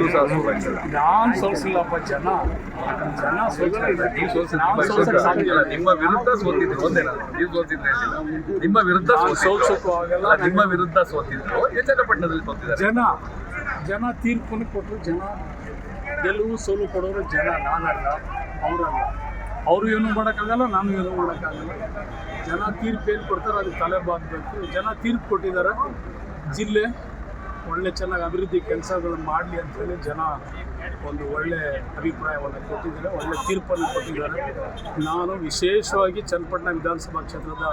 ಎಲ್ಲೂ ಸಹ ಸೋಲಾಗಿಲ್ಲ. ನಾನು ಸೋಲಿಸಿಲ್ಲಪ್ಪ, ಜನ ಸೋಲಿಸಿಲ್ಲ. ನೀವು ಸೋಲ್ಸಿಲ್ಲ, ನಿಮ್ಮ ವಿರುದ್ಧ ಸೋತಿದ್ರು ಒಂದೇನಲ್ಲ, ನೀವು ಸೋತಿದ್ರೆ ಏನಿಲ್ಲ, ನಿಮ್ಮ ವಿರುದ್ಧ ಸೋಲ್ಸೋಕ್ಕೂ ಆಗಲ್ಲ. ನಿಮ್ಮ ವಿರುದ್ಧ ಸೋತಿದ್ರು. ಚನ್ನಪಟ್ಟಣದಲ್ಲಿ ಸೋತಿದ್ದಾರೆ. ಜನ ತೀರ್ಪನ್ನು ಕೊಟ್ಟರು. ಜನ ಗೆಲುವು ಸೋಲು ಕೊಡೋರು ಜನ, ನಾನಲ್ಲ, ಅವರಲ್ಲ. ಅವರು ಏನೂ ಮಾಡೋಕ್ಕಾಗಲ್ಲ, ನಾನು ಏನೂ ಮಾಡೋಕ್ಕಾಗಲ್ಲ. ಜನ ತೀರ್ಪು ಏನು ಕೊಡ್ತಾರೆ ಅದಕ್ಕೆ ತಲೆ ಬಾಗಬೇಕು. ಜನ ತೀರ್ಪು ಕೊಟ್ಟಿದ್ದಾರೆ. ಜಿಲ್ಲೆ ಒಳ್ಳೆ ಚೆನ್ನಾಗಿ ಅಭಿವೃದ್ಧಿ ಕೆಲಸಗಳನ್ನು ಮಾಡಲಿ ಅಂತೇಳಿ ಜನ ಒಂದು ಒಳ್ಳೆ ಅಭಿಪ್ರಾಯವನ್ನು ಕೊಟ್ಟಿದ್ದಾರೆ, ಒಳ್ಳೆ ತೀರ್ಪನ್ನು ಕೊಟ್ಟಿದ್ದಾರೆ. ನಾನು ವಿಶೇಷವಾಗಿ ಚನ್ನಪಟ್ಟಣ ವಿಧಾನಸಭಾ ಕ್ಷೇತ್ರದ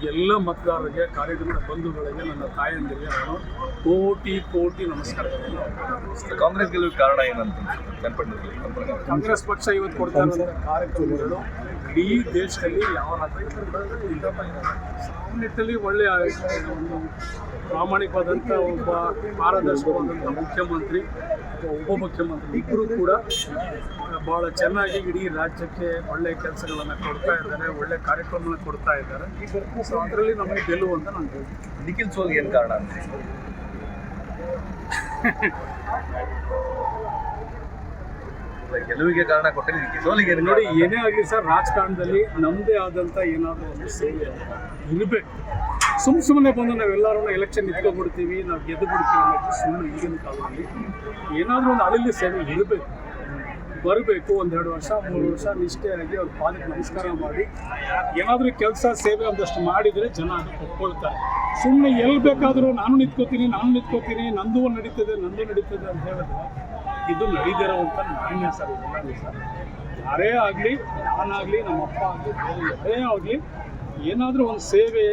ಎಲ್ಲ ಮತದಾರರಿಗೆ, ಕಾರ್ಯಕರ್ತರ ಬಂಧುಗಳಿಗೆ, ನನ್ನ ತಾಯಂದಿರಿಗೆ ನಾನು ಕೋಟಿ ನಮಸ್ಕಾರಗಳನ್ನು. ಕಾಂಗ್ರೆಸ್ ಗೆಲುವು ಕಾರಣ ಏನಂತ ಚನ್ನಪಟ್ಟಣದಲ್ಲಿ? ಕಾಂಗ್ರೆಸ್ ಪಕ್ಷ ಇವತ್ತು ಕೊಡ್ತಾ ಇರುವಂಥ ಕಾರ್ಯಕ್ರಮಗಳು ಇಡೀ ದೇಶದಲ್ಲಿ ಯಾವ ನಿಟ್ಟಿನಲ್ಲಿ ಒಳ್ಳೆಯ ಒಂದು ಪ್ರಾಮಾಣಿಕವಾದಂಥ ಒಬ್ಬ ಪಾರದರ್ಶಕವಾದಂಥ ಮುಖ್ಯಮಂತ್ರಿ, ಉಪಮುಖ್ಯಮಂತ್ರಿ ಇಬ್ಬರು ಕೂಡ ಭಾಳ ಚೆನ್ನಾಗಿ ಇಡೀ ರಾಜ್ಯಕ್ಕೆ ಒಳ್ಳೆಯ ಕೆಲಸಗಳನ್ನು ಕೊಡ್ತಾ ಇದ್ದಾರೆ, ಒಳ್ಳೆ ಕಾರ್ಯಕ್ರಮವನ್ನು ಕೊಡ್ತಾ ಇದ್ದಾರೆ. ಸೊ ಅದರಲ್ಲಿ ನಮಗೆ ಗೆಲುವು ಅಂತ ನಾನು ಹೇಳ್ತೀನಿ. ನಿಖಿಲ್ ಸೋಲ್ಗೆ ಏನು ಕಾರಣ ಅಂತ? ಗೆಲುವಿಗೆ ಕಾರಣ ಕೊಟ್ಟರೆ ಸೋಲಿಗೆ ನೋಡಿ, ಏನೇ ಆಗಲಿ ಸರ್, ರಾಜಕಾರಣದಲ್ಲಿ ನಮ್ಮದೇ ಆದಂಥ ಏನಾದರೂ ಒಂದು ಸೇವೆ ಇರಬೇಕು. ಸುಮ್ಮನೆ ಬಂದು ನಾವೆಲ್ಲರೂ ಎಲೆಕ್ಷನ್ ನಿಂತ್ಕೊಂಡ್ಬಿಡ್ತೀವಿ, ನಾವು ಗೆದ್ದು ಬಿಡ್ತೀವಿ ಅನ್ನೋದು ಸುಳ್ಳು. ಈಗಿನ ಕಾಲದಲ್ಲಿ ಏನಾದರೂ ಒಂದು ಅಳಿಲಿ ಸೇವೆ ಇರಬೇಕು, ಬರಬೇಕು. 1-2 ವರ್ಷ 3 ವರ್ಷ ನಿಷ್ಠೆಯಾಗಿ ಅವ್ರ ಪಾದಕ್ಕೆ ನಮಸ್ಕಾರ ಮಾಡಿ ಏನಾದರೂ ಕೆಲಸ ಸೇವೆ ಒಂದಷ್ಟು ಮಾಡಿದರೆ ಜನ ಅದಕ್ಕೆ ಒಪ್ಕೊಳ್ತಾರೆ. ಸುಮ್ಮನೆ ಎಲ್ಲಿ ಬೇಕಾದರೂ ನಾನು ನಿಂತ್ಕೋತೀನಿ, ನಂದು ನಡೀತದೆ ಅಂತ ಹೇಳಿದ್ರೆ ಇದು ನಡೀದಿರೋವಂಥ ನಾಣ್ಯ ಸರ್. ಇಲ್ಲ ಸರ್, ಯಾರೇ ಆಗಲಿ, ನಾನಾಗಲಿ, ನಮ್ಮ ಅಪ್ಪ ಆಗಲಿ, ಯಾರೇ ಆಗಲಿ, ಏನಾದರೂ ಒಂದು ಸೇವೆ,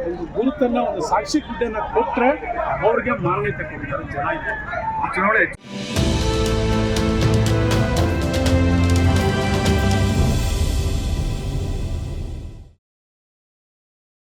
ಒಂದು ಗುರುತನ್ನು, ಒಂದು ಸಾಕ್ಷಿ ಗುಡ್ಡನ್ನು ಕೊಟ್ಟರೆ ಅವ್ರಿಗೆ ಮಾನ್ಯತೆ ಕೊಡ್ತಾರೆ ಜನ. ಚುನಾವಣೆ